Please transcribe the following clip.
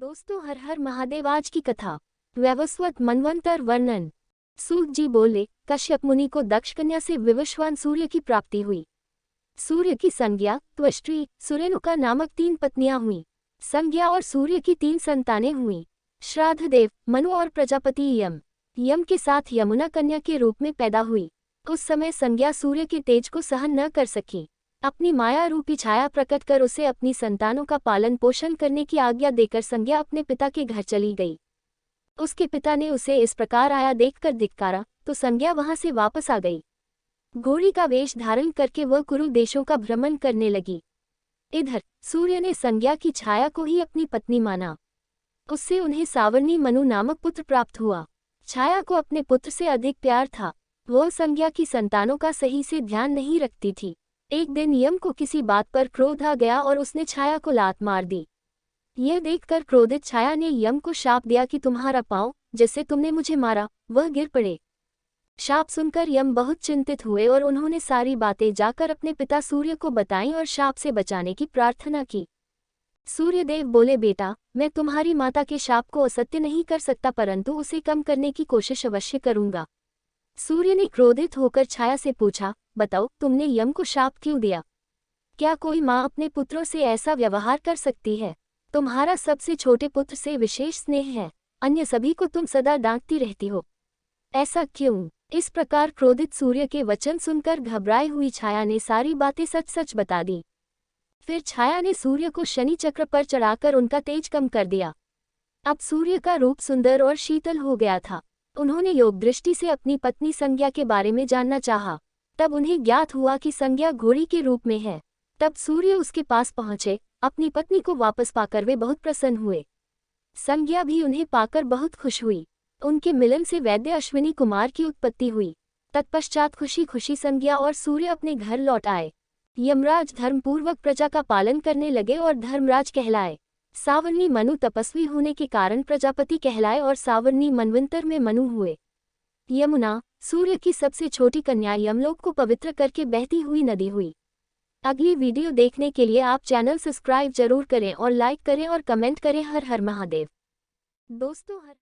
दोस्तों, हर हर महादेव। आज की कथा वैवस्वत मनवंतर वर्णन। सूत जी बोले, कश्यप मुनि को दक्ष कन्या से विवस्वान सूर्य की प्राप्ति हुई। सूर्य की संज्ञा त्वष्ट्री सुरेनुका नामक 3 पत्नियां हुईं। संज्ञा और सूर्य की 3 संतानें हुईं। श्राद्धदेव, मनु और प्रजापति यम। यम के साथ यमुना कन्या के रूप में पैदा हुई। उस समय संज्ञा सूर्य के तेज को सहन न कर सकी। अपनी माया रूपी छाया प्रकट कर उसे अपनी संतानों का पालन पोषण करने की आज्ञा देकर संज्ञा अपने पिता के घर चली गई। उसके पिता ने उसे इस प्रकार आया देखकर धिक्कारा, तो संज्ञा वहां से वापस आ गई। घोड़ी का वेश धारण करके वह कुरु देशों का भ्रमण करने लगी। इधर सूर्य ने संज्ञा की छाया को ही अपनी पत्नी माना। उससे उन्हें सावर्णी मनु नामक पुत्र प्राप्त हुआ। छाया को अपने पुत्र से अधिक प्यार था। वह संज्ञा की संतानों का सही से ध्यान नहीं रखती थी। एक दिन यम को किसी बात पर क्रोध आ गया और उसने छाया को लात मार दी। यह देखकर क्रोधित छाया ने यम को शाप दिया कि तुम्हारा पांव, जिससे तुमने मुझे मारा, वह गिर पड़े। शाप सुनकर यम बहुत चिंतित हुए और उन्होंने सारी बातें जाकर अपने पिता सूर्य को बताईं और शाप से बचाने की प्रार्थना की। सूर्यदेव बोले, बेटा, मैं तुम्हारी माता के शाप को असत्य नहीं कर सकता, परंतु उसे कम करने की कोशिश अवश्य करूंगा। सूर्य ने क्रोधित होकर छाया से पूछा, बताओ, तुमने यम को शाप क्यों दिया? क्या कोई माँ अपने पुत्रों से ऐसा व्यवहार कर सकती है? तुम्हारा सबसे छोटे पुत्र से विशेष स्नेह है, अन्य सभी को तुम सदा डांटती रहती हो। ऐसा क्यों? इस प्रकार क्रोधित सूर्य के वचन सुनकर घबराई हुई छाया ने सारी बातें सच सच बता दी। फिर छाया ने सूर्य को शनि चक्र पर चढ़ाकर उनका तेज कम कर दिया। अब सूर्य का रूप सुंदर और शीतल हो गया था। उन्होंने योग दृष्टि से अपनी पत्नी संज्ञा के बारे में जानना चाहा। तब उन्हें ज्ञात हुआ कि संज्ञा घोड़ी के रूप में है। तब सूर्य उसके पास पहुंचे। अपनी पत्नी को वापस पाकर वे बहुत प्रसन्न हुए। संज्ञा भी उन्हें पाकर बहुत खुश हुई। उनके मिलन से वैद्य अश्विनी कुमार की उत्पत्ति हुई। तत्पश्चात खुशी खुशी संज्ञा और सूर्य अपने घर लौट आए। यमराज धर्मपूर्वक प्रजा का पालन करने लगे और धर्मराज कहलाए। सावर्णी मनु तपस्वी होने के कारण प्रजापति कहलाए और सावर्णी मनवंतर में मनु हुए। यमुना सूर्य की सबसे छोटी कन्या यमलोक को पवित्र करके बहती हुई नदी हुई। अगली वीडियो देखने के लिए आप चैनल सब्सक्राइब जरूर करें और लाइक करें और कमेंट करें। हर हर महादेव। दोस्तों,